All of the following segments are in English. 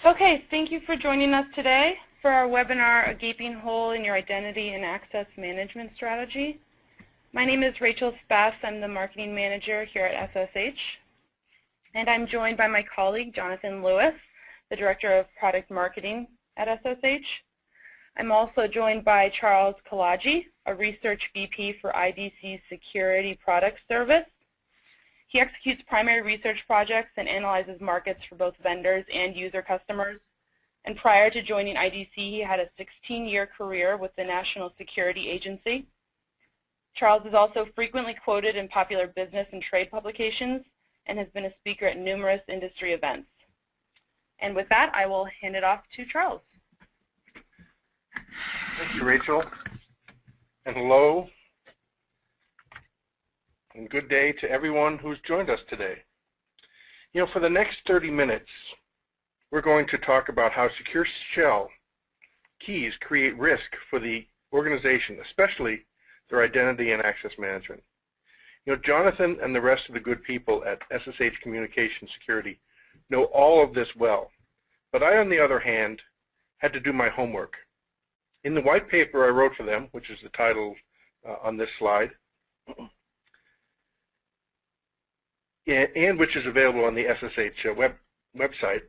Okay, thank you for joining us today for our webinar, A Gaping Hole in Your Identity and Access Management Strategy. My name is Rachel Spass. I'm the Marketing Manager here at SSH. And I'm joined by my colleague, Jonathan Lewis, the Director of Product Marketing at SSH. I'm also joined by Charles Kalaji, a Research VP for IDC Security Product Service. He executes primary research projects and analyzes markets for both vendors and user customers. And prior to joining IDC, he had a 16-year career with the National Security Agency. Charles is also frequently quoted in popular business and trade publications and has been a speaker at numerous industry events. And with that, I will hand it off to Charles. Thank you, Rachel. And hello. And good day to everyone who's joined us today. You know, for the next 30 minutes, we're going to talk about how secure shell keys create risk for the organization, especially their identity and access management. You know, Jonathan and the rest of the good people at SSH Communication Security know all of this well, but I, on the other hand, had to do my homework. In the white paper I wrote for them, which is the title on this slide, and which is available on the SSH website,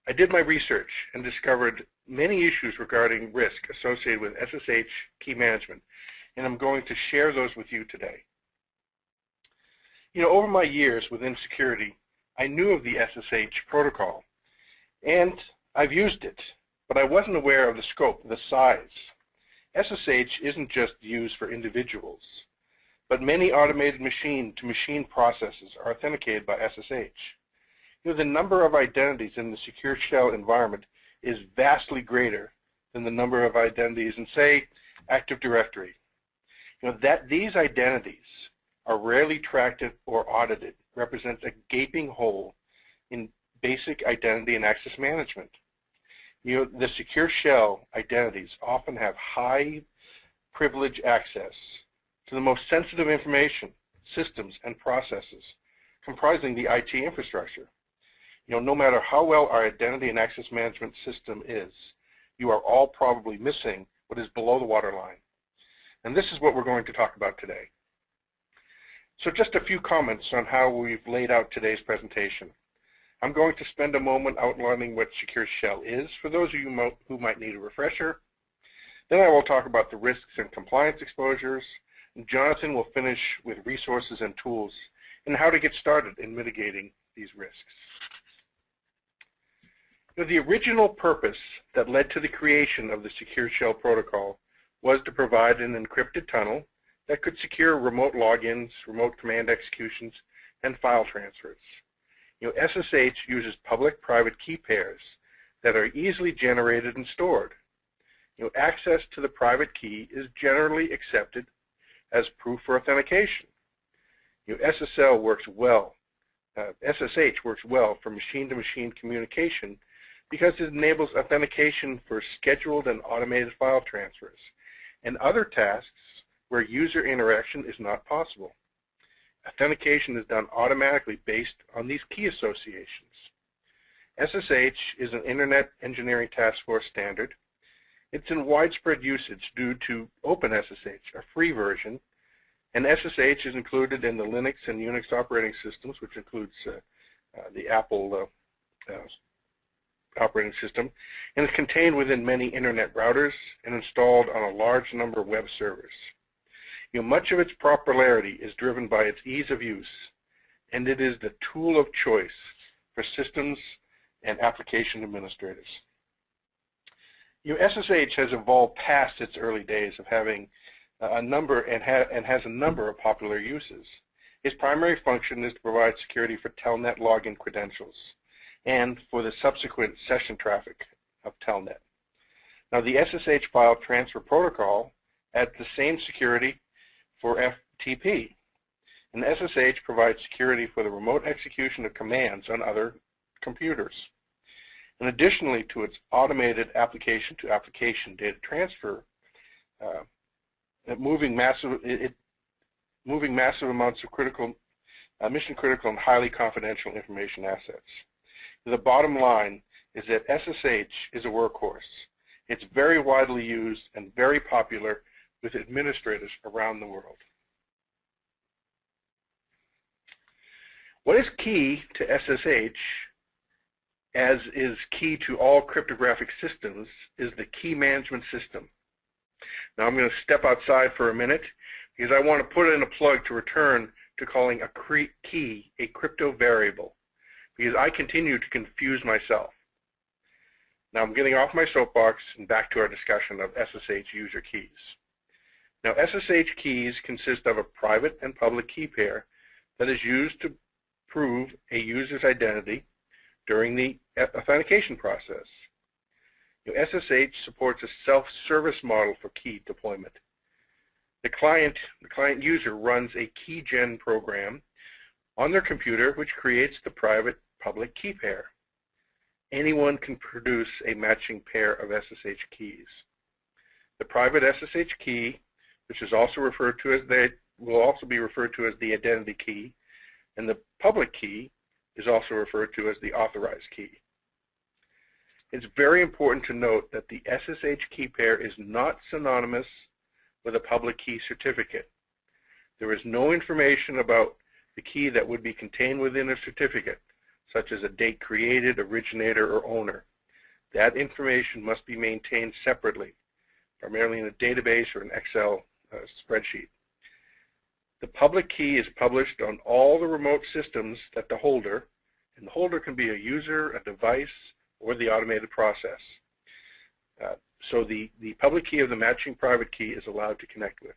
I did my research and discovered many issues regarding risk associated with SSH key management, and I'm going to share those with you today. You know, over my years within security, I knew of the SSH protocol, and I've used it, but I wasn't aware of the scope, the size. SSH isn't just used for individuals, but many automated machine-to-machine processes are authenticated by SSH. You know, the number of identities in the secure shell environment is vastly greater than the number of identities in, say, Active Directory. You know, that these identities are rarely tracked or audited represents a gaping hole in basic identity and access management. You know, the secure shell identities often have high privilege access to the most sensitive information, systems, and processes comprising the IT infrastructure. You know, no matter how well our identity and access management system is, you are all probably missing what is below the waterline. And this is what we're going to talk about today. So just a few comments on how we've laid out today's presentation. I'm going to spend a moment outlining what secure shell is for those of you who might need a refresher. Then I will talk about the risks and compliance exposures. Jonathan will finish with resources and tools and how to get started in mitigating these risks. You know, the original purpose that led to the creation of the Secure Shell protocol was to provide an encrypted tunnel that could secure remote logins, remote command executions, and file transfers. You know, SSH uses public-private key pairs that are easily generated and stored. You know, access to the private key is generally accepted as proof for authentication. You know, SSH works well for machine-to-machine communication because it enables authentication for scheduled and automated file transfers and other tasks where user interaction is not possible. Authentication is done automatically based on these key associations. SSH is an Internet Engineering Task Force standard. It's in widespread usage due to OpenSSH, a free version, and SSH is included in the Linux and Unix operating systems, which includes the Apple operating system, and is contained within many Internet routers and installed on a large number of web servers. You know, much of its popularity is driven by its ease of use, and it is the tool of choice for systems and application administrators. You know, SSH has evolved past its early days of having a number and has a number of popular uses. Its primary function is to provide security for telnet login credentials and for the subsequent session traffic of telnet. Now, the SSH file transfer protocol adds the same security for FTP, and SSH provides security for the remote execution of commands on other computers. And additionally to its automated application-to-application data transfer, moving massive amounts of mission-critical and highly confidential information assets. The bottom line is that SSH is a workhorse. It's very widely used and very popular with administrators around the world. What is key to SSH, as is key to all cryptographic systems, is the key management system. Now I'm going to step outside for a minute because I want to put in a plug to return to calling a key a crypto variable, because I continue to confuse myself. Now I'm getting off my soapbox and back to our discussion of SSH user keys. Now SSH keys consist of a private and public key pair that is used to prove a user's identity during the authentication process. SSH supports a self-service model for key deployment. The client user runs a keygen program on their computer which creates the private public key pair. Anyone can produce a matching pair of SSH keys. The private SSH key, which is also referred to as will also be referred to as the identity key, and the public key is also referred to as the authorized key. It's very important to note that the SSH key pair is not synonymous with a public key certificate. There is no information about the key that would be contained within a certificate, such as a date created, originator, or owner. That information must be maintained separately, primarily in a database or an Excel spreadsheet. The public key is published on all the remote systems that the holder, and the holder can be a user, a device, or the automated process. So the public key of the matching private key is allowed to connect with.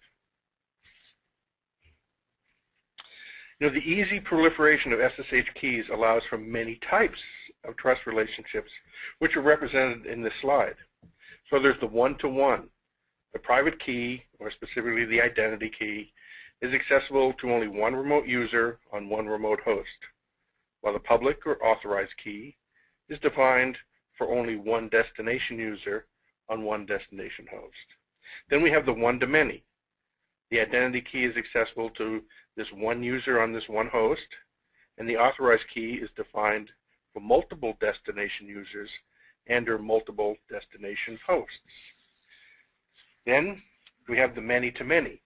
The easy proliferation of SSH keys allows for many types of trust relationships, which are represented in this slide. So there's the one-to-one. The private key, or specifically the identity key, is accessible to only one remote user on one remote host, while the public or authorized key is defined for only one destination user on one destination host. Then we have the one-to-many. The identity key is accessible to this one user on this one host, and the authorized key is defined for multiple destination users and/or multiple destination hosts. Then we have the many-to-many.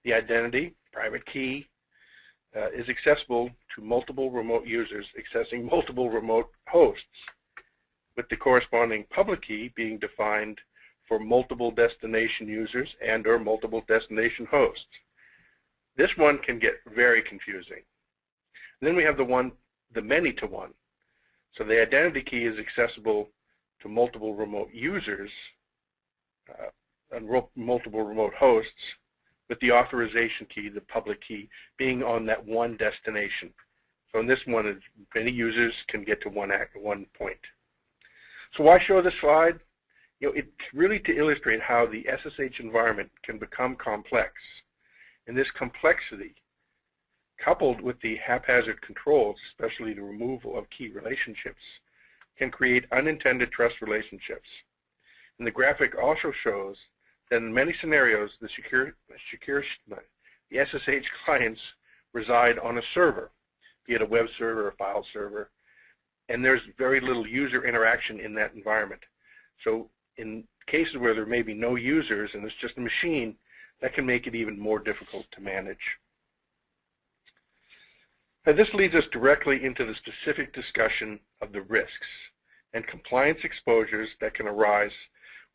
The identity, private key, is accessible to multiple remote users accessing multiple remote hosts, with the corresponding public key being defined for multiple destination users and/or multiple destination hosts. This one can get very confusing. And then we have the many-to-one. So the identity key is accessible to multiple remote users and multiple remote hosts, with the authorization key, the public key, being on that one destination. So in this one, many users can get to one point. So why show this slide? It's really to illustrate how the SSH environment can become complex. And this complexity, coupled with the haphazard controls, especially the removal of key relationships, can create unintended trust relationships. And the graphic also shows that in many scenarios, the SSH clients reside on a server, be it a web server or a file server, and there's very little user interaction in that environment. So in cases where there may be no users and it's just a machine, that can make it even more difficult to manage. Now, this leads us directly into the specific discussion of the risks and compliance exposures that can arise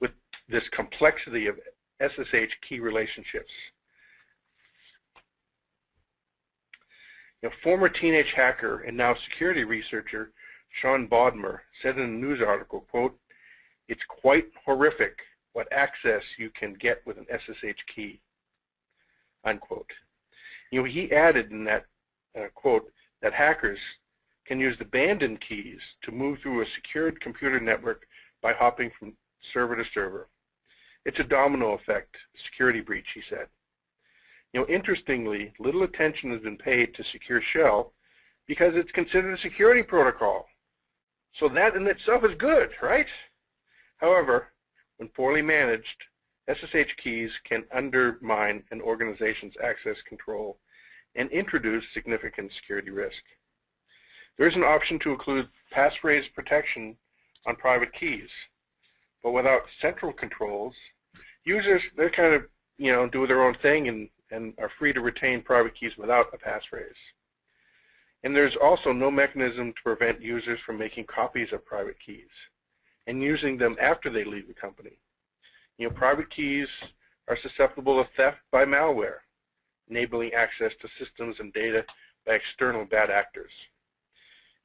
with this complexity of SSH key relationships. Former teenage hacker and now security researcher Sean Bodmer said in a news article, quote, "It's quite horrific what access you can get with an SSH key," unquote. He added in that quote that hackers can use abandoned keys to move through a secured computer network by hopping from server to server. It's a domino effect security breach, he said. Interestingly, little attention has been paid to Secure Shell because it's considered a security protocol. So that in itself is good, right? However, when poorly managed, SSH keys can undermine an organization's access control and introduce significant security risk. There is an option to include passphrase protection on private keys, but without central controls, users, they're kind of, do their own thing and are free to retain private keys without a passphrase. And there's also no mechanism to prevent users from making copies of private keys and using them after they leave the company. Private keys are susceptible to theft by malware, enabling access to systems and data by external bad actors.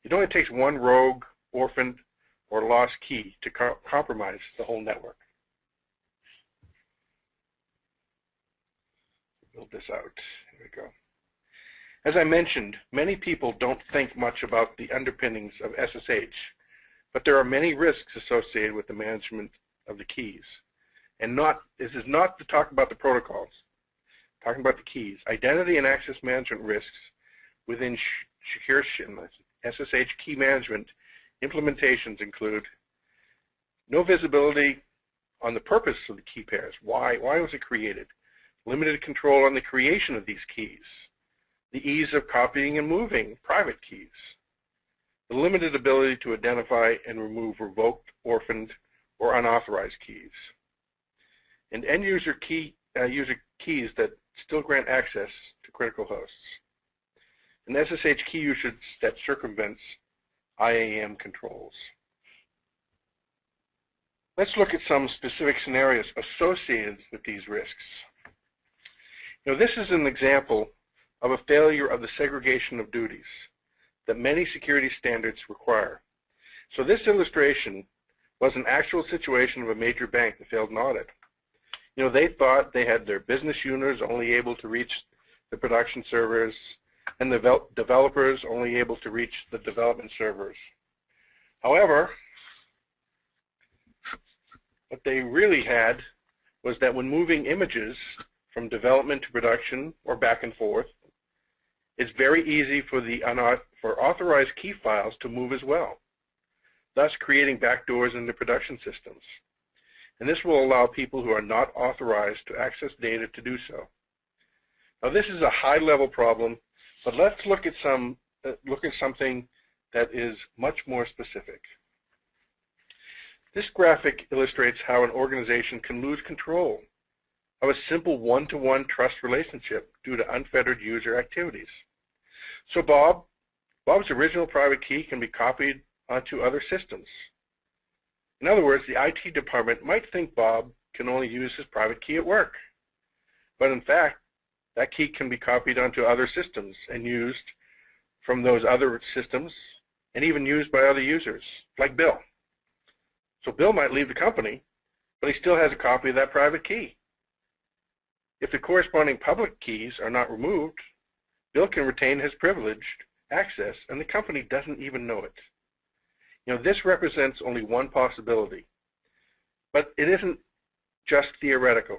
It only takes one rogue, orphaned, or lost key to compromise the whole network. Build this out. Here we go. As I mentioned, many people don't think much about the underpinnings of SSH, but there are many risks associated with the management of the keys. And this is not to talk about the protocols, talking about the keys. Identity and access management risks within secure SSH key management implementations include no visibility on the purpose of the key pairs. Why was it created? Limited control on the creation of these keys. The ease of copying and moving private keys. The limited ability to identify and remove revoked, orphaned, or unauthorized keys. And end-user keys that still grant access to critical hosts. And SSH key usage that circumvents IAM controls. Let's look at some specific scenarios associated with these risks. This is an example of a failure of the segregation of duties that many security standards require. So this illustration was an actual situation of a major bank that failed an audit. They thought they had their business users only able to reach the production servers and the developers only able to reach the development servers. However, what they really had was that when moving images from development to production or back and forth, it's very easy for authorized key files to move as well, thus creating backdoors into production systems. And this will allow people who are not authorized to access data to do so. Now this is a high-level problem, but let's look at something that is much more specific. This graphic illustrates how an organization can lose control of a simple one-to-one trust relationship due to unfettered user activities. So Bob's original private key can be copied onto other systems. In other words, the IT department might think Bob can only use his private key at work. But in fact, that key can be copied onto other systems and used from those other systems and even used by other users, like Bill. So Bill might leave the company, but he still has a copy of that private key. If the corresponding public keys are not removed, Bill can retain his privileged access and the company doesn't even know it. This represents only one possibility, but it isn't just theoretical.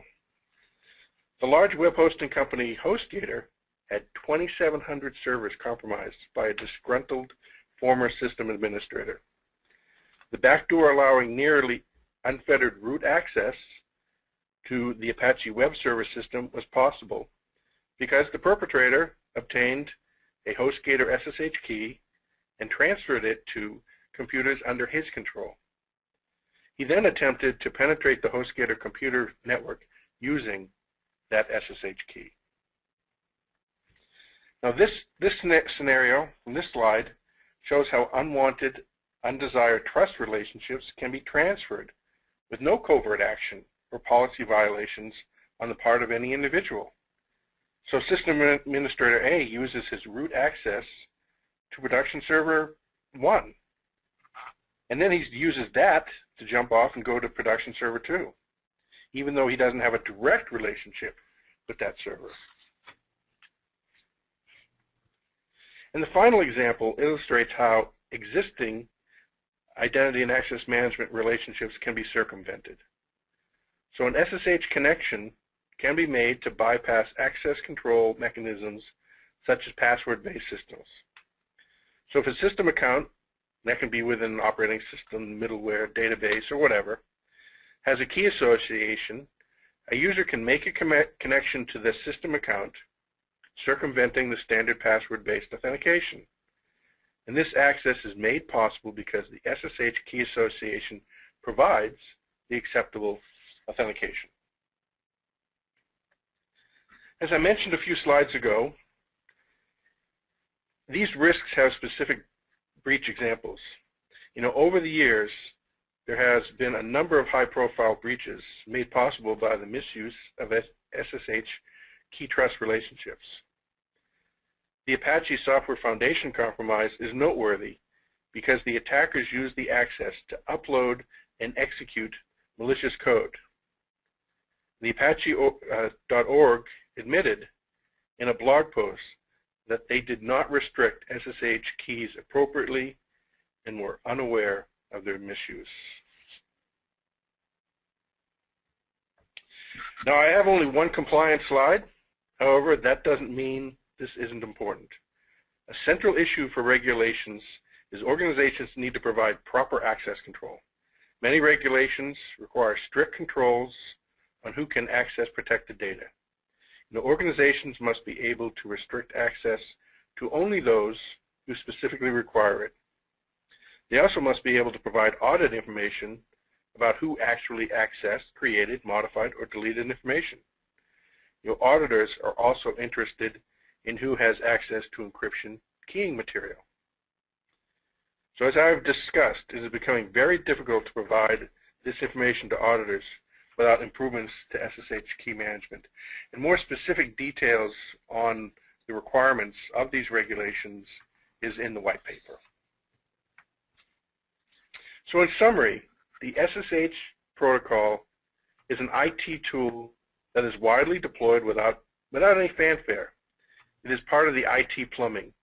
The large web hosting company HostGator had 2,700 servers compromised by a disgruntled former system administrator. The backdoor allowing nearly unfettered root access to the Apache web server system was possible because the perpetrator obtained a HostGator SSH key and transferred it to computers under his control. He then attempted to penetrate the HostGator computer network using that SSH key. Now this scenario from this slide shows how unwanted, undesired trust relationships can be transferred with no covert action or policy violations on the part of any individual. So System Administrator A uses his root access to production server 1. And then he uses that to jump off and go to production server 2, even though he doesn't have a direct relationship with that server. And the final example illustrates how existing identity and access management relationships can be circumvented. So an SSH connection can be made to bypass access control mechanisms such as password-based systems. So if a system account, that can be within an operating system, middleware, database, or whatever, has a key association, a user can make a connection to the system account, circumventing the standard password-based authentication. And this access is made possible because the SSH Key Association provides the acceptable authentication. As I mentioned a few slides ago, these risks have specific breach examples. Over the years, there has been a number of high-profile breaches made possible by the misuse of SSH key trust relationships. The Apache Software Foundation compromise is noteworthy because the attackers used the access to upload and execute malicious code. The Apache.org admitted in a blog post that they did not restrict SSH keys appropriately and were unaware of their misuse. Now, I have only one compliance slide. However, that doesn't mean this isn't important. A central issue for regulations is organizations need to provide proper access control. Many regulations require strict controls on who can access protected data. Organizations must be able to restrict access to only those who specifically require it. They also must be able to provide audit information about who actually accessed, created, modified, or deleted information. Auditors are also interested in who has access to encryption keying material. So as I've discussed, it is becoming very difficult to provide this information to auditors without improvements to SSH key management. And more specific details on the requirements of these regulations is in the white paper. So in summary, the SSH protocol is an IT tool that is widely deployed without any fanfare. It is part of the IT plumbing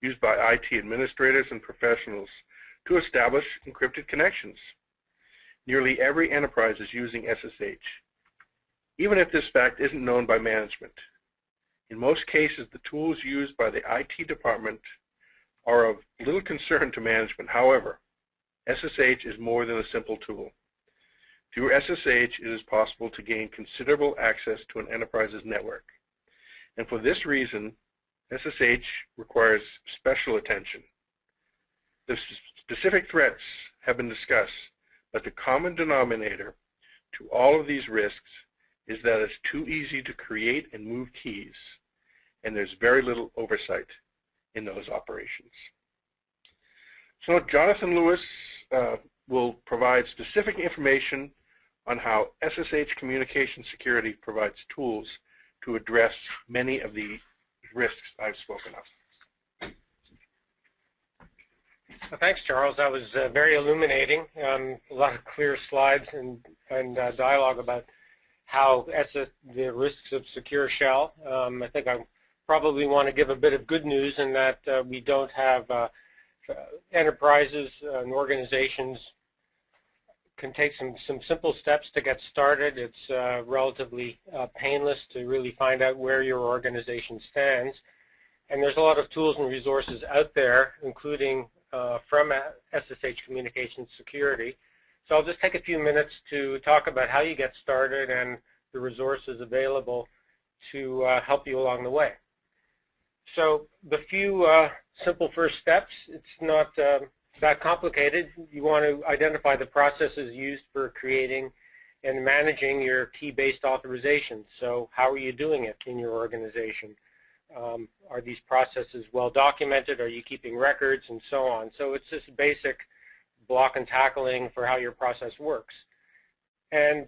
used by IT administrators and professionals to establish encrypted connections. Nearly every enterprise is using SSH, even if this fact isn't known by management. In most cases, the tools used by the IT department are of little concern to management. However, SSH is more than a simple tool. Through SSH, it is possible to gain considerable access to an enterprise's network. And for this reason, SSH requires special attention. The specific threats have been discussed, but the common denominator to all of these risks is that it's too easy to create and move keys, and there's very little oversight in those operations. So Jonathan Lewis will provide specific information on how SSH Communication Security provides tools to address many of the risks I've spoken of. Thanks, Charles. That was very illuminating. A lot of clear slides and dialogue about how the risks of secure shell. I think I probably want to give a bit of good news in that we don't have enterprises and organizations can take some simple steps to get started. It's relatively painless to really find out where your organization stands. And there's a lot of tools and resources out there, including from SSH Communication Security. So I'll just take a few minutes to talk about how you get started and the resources available to help you along the way. So the few simple first steps, it's not that complicated. You want to identify the processes used for creating and managing your key-based authorizations. So how are you doing it in your organization? Are these processes well documented? Are you keeping records and so on? So it's just basic block and tackling for how your process works. And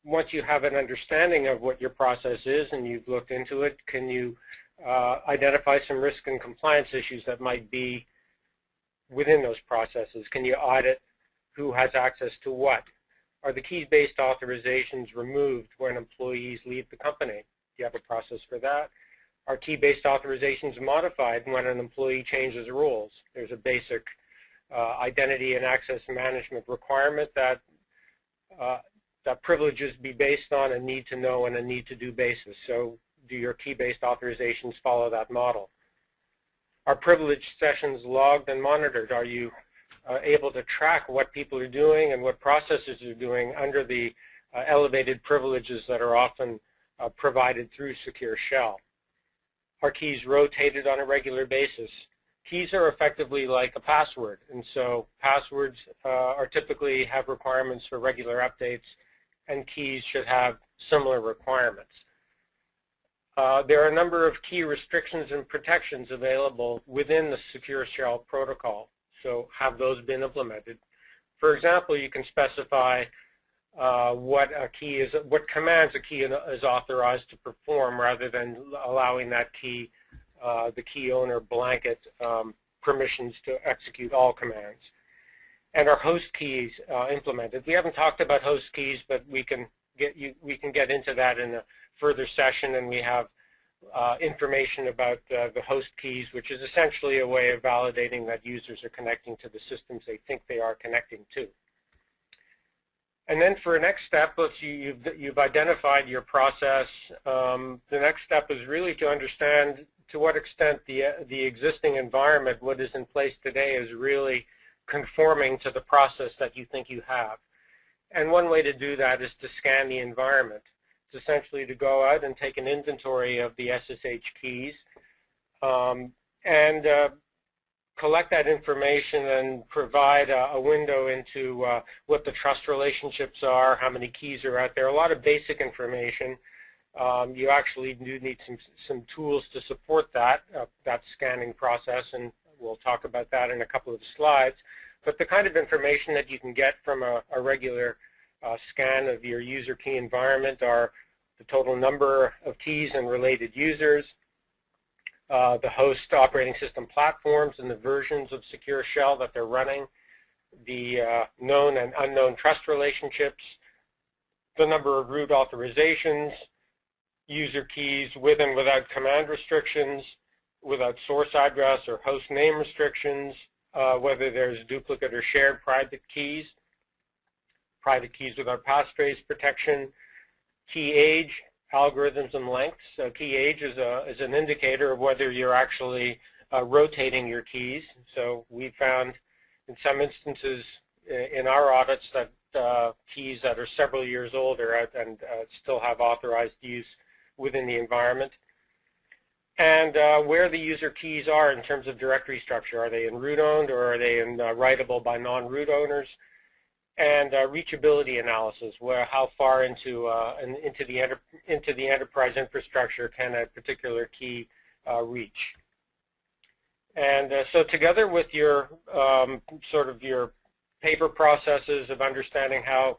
once you have an understanding of what your process is and you've looked into it, can you identify some risk and compliance issues that might be within those processes? Can you audit who has access to what? Are the keys-based authorizations removed when employees leave the company? Do you have a process for that? Are key-based authorizations modified when an employee changes roles? There's a basic identity and access management requirement that that privileges be based on a need-to-know and a need-to-do basis. So do your key-based authorizations follow that model? Are privileged sessions logged and monitored? Are you able to track what people are doing and what processes are doing under the elevated privileges that are often provided through Secure Shell? Are keys rotated on a regular basis? keys are effectively like a password, and so passwords are typically have requirements for regular updates, and keys should have similar requirements. There are a number of key restrictions and protections available within the Secure Shell protocol, so have those been implemented? For example, you can specify what commands a key is authorized to perform rather than allowing that key, the key owner blanket permissions to execute all commands. And our host keys implemented. We haven't talked about host keys, but we can get into that in a further session, and we have information about the host keys, which is essentially a way of validating that users are connecting to the systems they think they are connecting to. And then for a next step, if you've identified your process, the next step is really to understand to what extent the existing environment, what is in place today, is really conforming to the process that you think you have. And one way to do that is to scan the environment. It's essentially to go out and take an inventory of the SSH keys and collect that information and provide a window into what the trust relationships are, how many keys are out there, a lot of basic information. You actually do need some tools to support that scanning process, and we'll talk about that in a couple of slides. But the kind of information that you can get from a regular scan of your user key environment are the total number of keys and related users, the host operating system platforms and the versions of Secure Shell that they're running, the known and unknown trust relationships, the number of root authorizations, user keys with and without command restrictions, without source address or host name restrictions, whether there's duplicate or shared private keys without passphrase protection, key age, algorithms and lengths. So key age is an indicator of whether you're actually rotating your keys. So we found in some instances in our audits that keys that are several years old are out and still have authorized use within the environment. And where the user keys are in terms of directory structure. Are they in root-owned or are they in writable by non-root owners? And reachability analysis, where how far into the enterprise infrastructure can a particular key reach. And so together with your sort of your paper processes of understanding how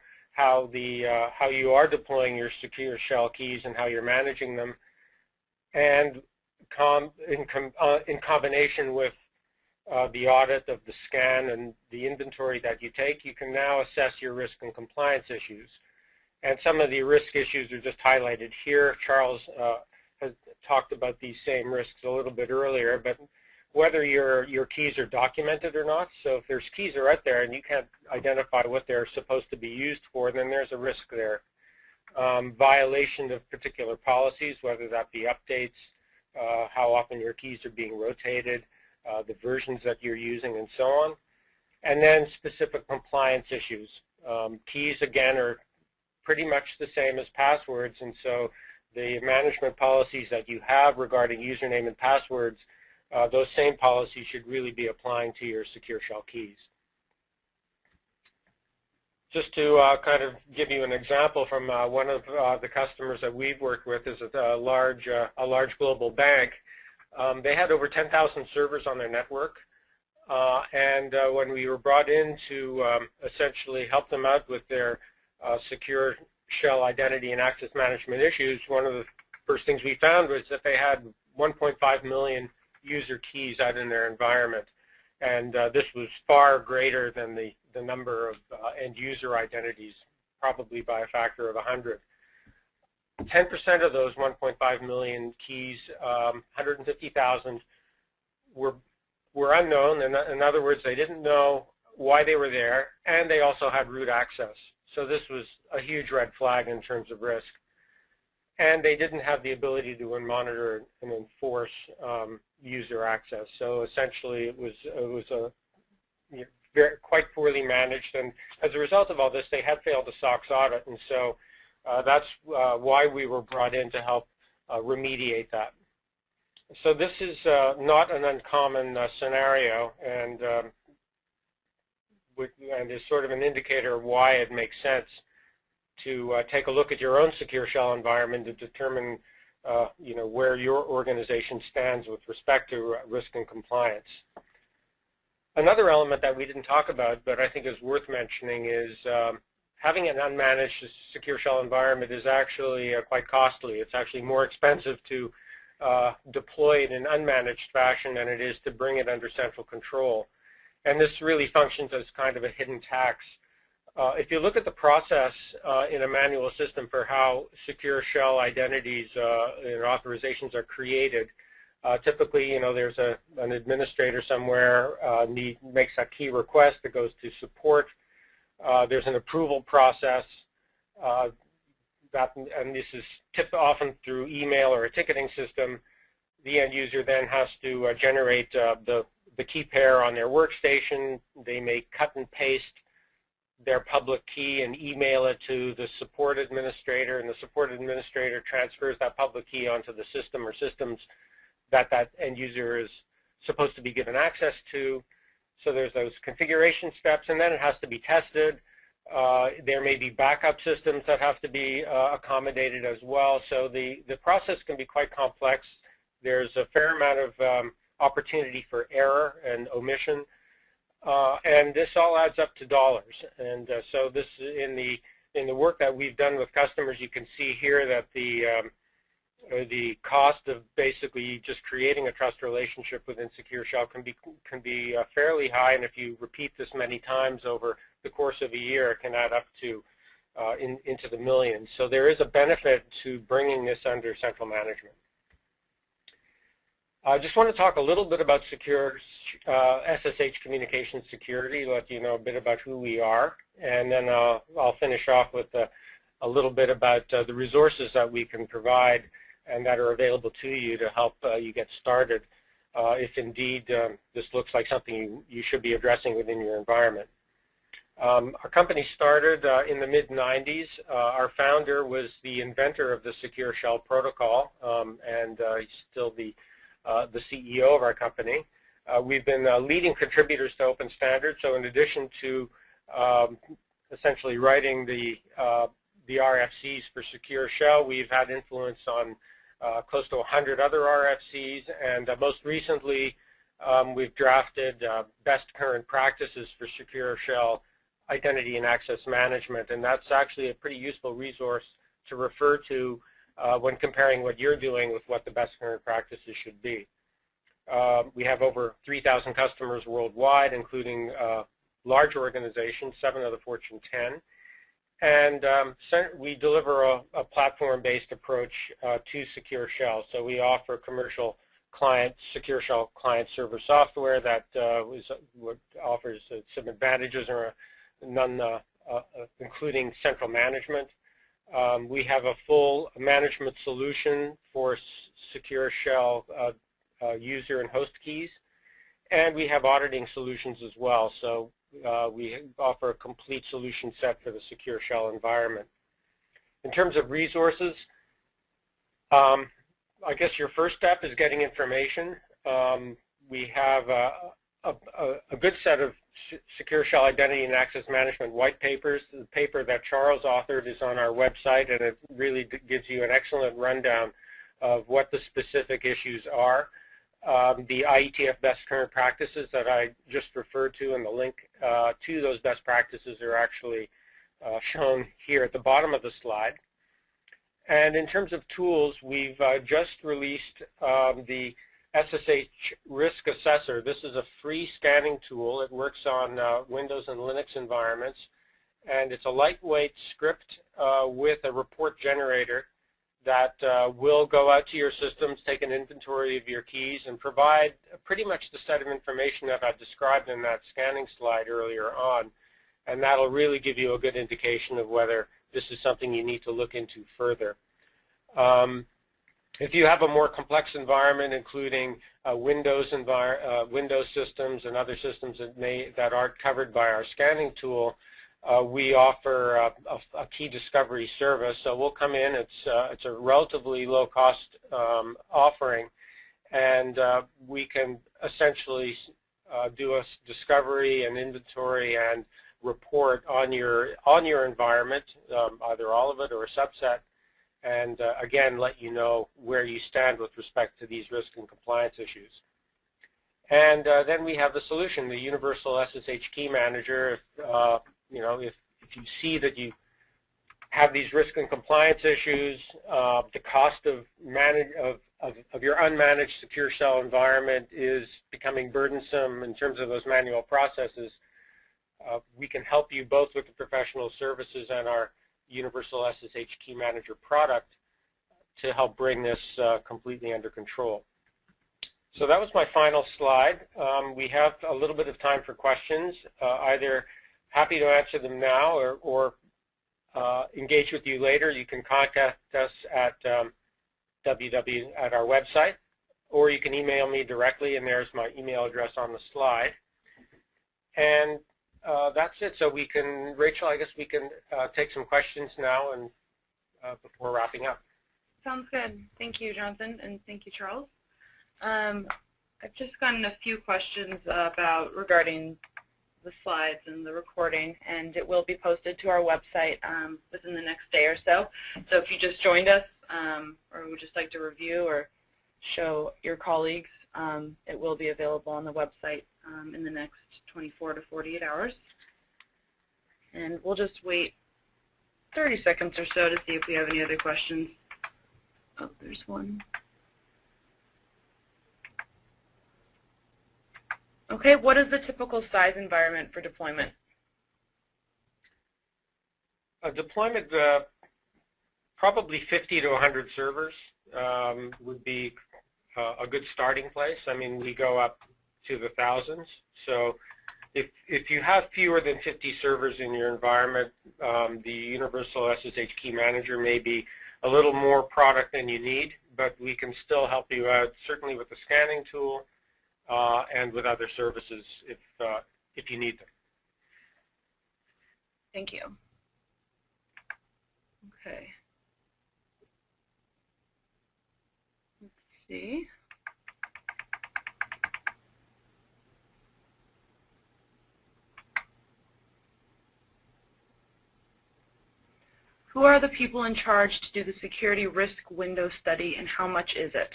you are deploying your Secure Shell keys and how you're managing them, and in combination with the audit of the scan and the inventory that you take, you can now assess your risk and compliance issues. And some of the risk issues are just highlighted here. Charles has talked about these same risks a little bit earlier, but whether your keys are documented or not, so if there's keys are out there and you can't identify what they're supposed to be used for, then there's a risk there. Violation of particular policies, whether that be updates, how often your keys are being rotated, the versions that you're using, and so on. And then specific compliance issues. Keys, again, are pretty much the same as passwords, and so the management policies that you have regarding username and passwords, those same policies should really be applying to your Secure Shell keys. Just to kind of give you an example from one of the customers that we've worked with is a large global bank. They had over 10,000 servers on their network, and when we were brought in to essentially help them out with their Secure Shell identity and access management issues, one of the first things we found was that they had 1.5 million user keys out in their environment, and this was far greater than the number of end user identities, probably by a factor of 100. 10% of those 1.5 million keys, 150,000, were unknown. In other words, they didn't know why they were there, and they also had root access. So this was a huge red flag in terms of risk. And they didn't have the ability to monitor and enforce user access. So essentially, it was quite poorly managed. And as a result of all this, they had failed the SOX audit, and so that's why we were brought in to help remediate that. So this is not an uncommon scenario, and is sort of an indicator of why it makes sense to take a look at your own secure shell environment to determine where your organization stands with respect to risk and compliance. Another element that we didn't talk about, but I think is worth mentioning, is having an unmanaged secure shell environment is actually quite costly. It's actually more expensive to deploy it in unmanaged fashion than it is to bring it under central control. And this really functions as kind of a hidden tax. If you look at the process in a manual system for how secure shell identities and authorizations are created, typically, there's an administrator somewhere makes a key request that goes to support. There's an approval process, and this is often through email or a ticketing system. The end user then has to generate the key pair on their workstation. They may cut and paste their public key and email it to the support administrator, and the support administrator transfers that public key onto the system or systems that end user is supposed to be given access to. So there's those configuration steps, and then it has to be tested. There may be backup systems that have to be accommodated as well. So the process can be quite complex. There's a fair amount of opportunity for error and omission. And this all adds up to dollars. And so this, in the work that we've done with customers, you can see here that the cost of basically just creating a trust relationship within Secure Shell can be fairly high. And if you repeat this many times over the course of a year, it can add up to into the millions. So there is a benefit to bringing this under central management. I just want to talk a little bit about secure SSH communication security, let you know a bit about who we are, and then I'll finish off with a little bit about the resources that we can provide and that are available to you to help you get started if indeed this looks like something you should be addressing within your environment. Our company started in the mid-90s. Our founder was the inventor of the Secure Shell protocol, and he's still the CEO of our company. We've been leading contributors to open standards, so in addition to essentially writing the RFCs for Secure Shell, we've had influence on close to 100 other RFCs, and most recently we've drafted best current practices for Secure Shell identity and access management, and that's actually a pretty useful resource to refer to when comparing what you're doing with what the best current practices should be. We have over 3,000 customers worldwide, including large organizations, 7 of the Fortune 10. And we deliver a platform-based approach to Secure Shell. So we offer commercial client, Secure Shell client server software that offers some advantages, or none including central management. We have a full management solution for Secure Shell user and host keys, and we have auditing solutions as well. So we offer a complete solution set for the Secure Shell environment. In terms of resources, I guess your first step is getting information. We have a good set of Secure Shell identity and access management white papers. The paper that Charles authored is on our website, and it really gives you an excellent rundown of what the specific issues are. The IETF best current practices that I just referred to, and the link to those best practices are actually shown here at the bottom of the slide. And in terms of tools, we've just released the SSH Risk Assessor. This is a free scanning tool. It works on Windows and Linux environments, and it's a lightweight script with a report generator that will go out to your systems, take an inventory of your keys, and provide pretty much the set of information that I've described in that scanning slide earlier on. And that'll really give you a good indication of whether this is something you need to look into further. If you have a more complex environment, including Windows systems and other systems that aren't covered by our scanning tool, we offer a key discovery service. So we'll come in. It's a relatively low-cost offering, and we can essentially do a discovery and inventory and report on your environment, either all of it or a subset, and again let you know where you stand with respect to these risk and compliance issues. And then we have the solution, the Universal SSH Key Manager. If you see that you have these risk and compliance issues, the cost of your unmanaged secure shell environment is becoming burdensome in terms of those manual processes, we can help you both with the professional services and our Universal SSH Key Manager product to help bring this completely under control. So that was my final slide. We have a little bit of time for questions. Either happy to answer them now or engage with you later. You can contact us at our website, or you can email me directly, and there's my email address on the slide. And that's it. So we can, Rachel, I guess we can take some questions now and before wrapping up. Sounds good. Thank you, Jonathan, and thank you, Charles. I've just gotten a few questions regarding the slides and the recording, and it will be posted to our website within the next day or so. So if you just joined us or would just like to review or show your colleagues, it will be available on the website in the next 24 to 48 hours. And we'll just wait 30 seconds or so to see if we have any other questions. Oh, there's one. Okay, what is the typical size environment for deployment? A deployment, probably 50 to 100 servers would be a good starting place. I mean, we go up to the thousands. So if you have fewer than 50 servers in your environment, the Universal SSH Key Manager may be a little more product than you need, but we can still help you out, certainly with the scanning tool and with other services if you need them. Thank you. Okay. Let's see. Who are the people in charge to do the security risk window study, and how much is it?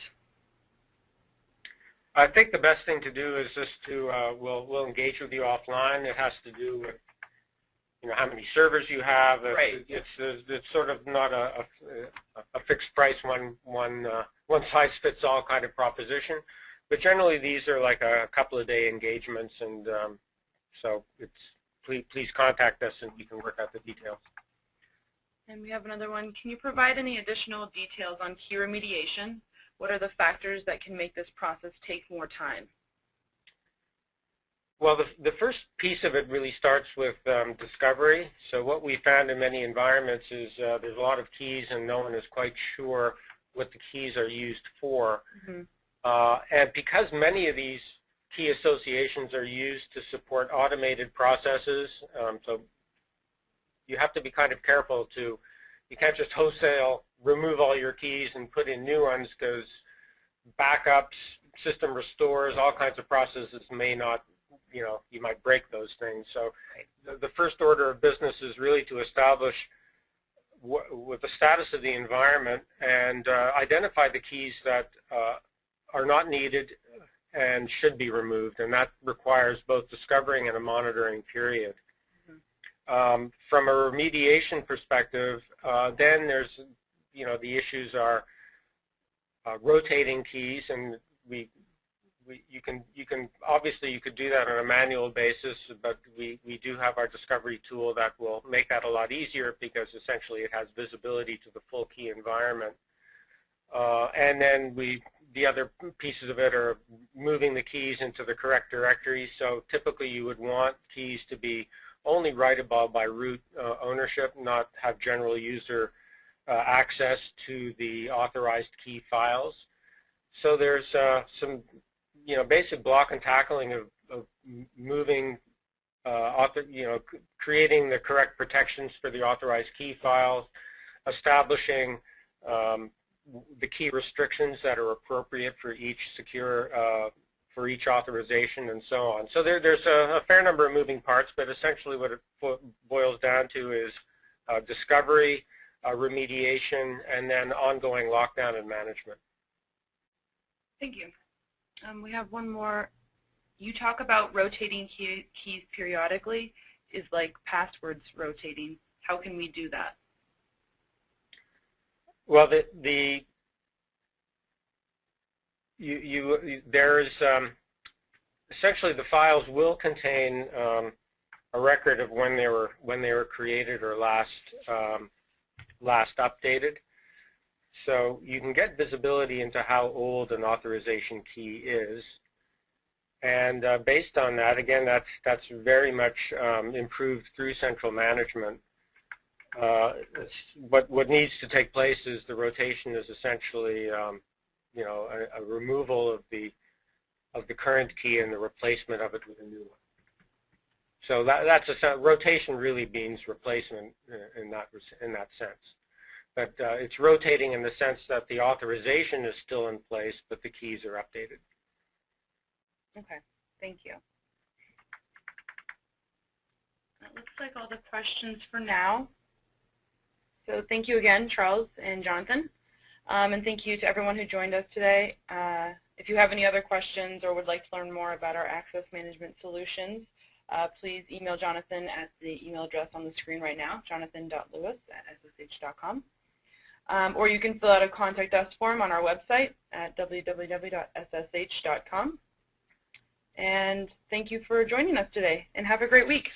I think the best thing to do is just to we'll engage with you offline. It has to do with how many servers you have. Right. It's sort of not a fixed price one size fits all kind of proposition. But generally these are like a couple of day engagements, and so please contact us and we can work out the details. And we have another one. Can you provide any additional details on key remediation? What are the factors that can make this process take more time? Well, the first piece of it really starts with discovery. So what we found in many environments is there's a lot of keys and no one is quite sure what the keys are used for. Mm-hmm. And because many of these key associations are used to support automated processes, so you have to be kind of careful you can't just wholesale remove all your keys and put in new ones, because backups, system restores, all kinds of processes may not, you might break those things. So the first order of business is really to establish what the status of the environment and identify the keys that are not needed and should be removed, and that requires both discovering and a monitoring period. From a remediation perspective, then there's, the issues are rotating keys, and you can obviously you could do that on a manual basis, but we do have our discovery tool that will make that a lot easier, because essentially it has visibility to the full key environment. And then the other pieces of it are moving the keys into the correct directory. So typically you would want keys to be only writable by root ownership, not have general user access to the authorized key files. So there's some basic block and tackling of moving, creating the correct protections for the authorized key files, establishing the key restrictions that are appropriate for each for each authorization and so on. So there's a fair number of moving parts, but essentially what it boils down to is discovery, remediation, and then ongoing lockdown and management. Thank you. We have one more. You talk about rotating keys periodically. Is like passwords rotating. How can we do that? Well, there's essentially the files will contain a record of when they were created or last updated. So you can get visibility into how old an authorization key is, and based on that, again, that's very much improved through central management. What needs to take place is the rotation is essentially you know, a removal of the current key and the replacement of it with a new one. So that's rotation really means replacement in that sense. But it's rotating in the sense that the authorization is still in place, but the keys are updated. Okay, thank you. That looks like all the questions for now. So thank you again, Charles and Jonathan. And thank you to everyone who joined us today. If you have any other questions or would like to learn more about our access management solutions, please email Jonathan at the email address on the screen right now, jonathan.lewis@ssh.com. Or you can fill out a Contact Us form on our website at www.ssh.com. And thank you for joining us today, and have a great week.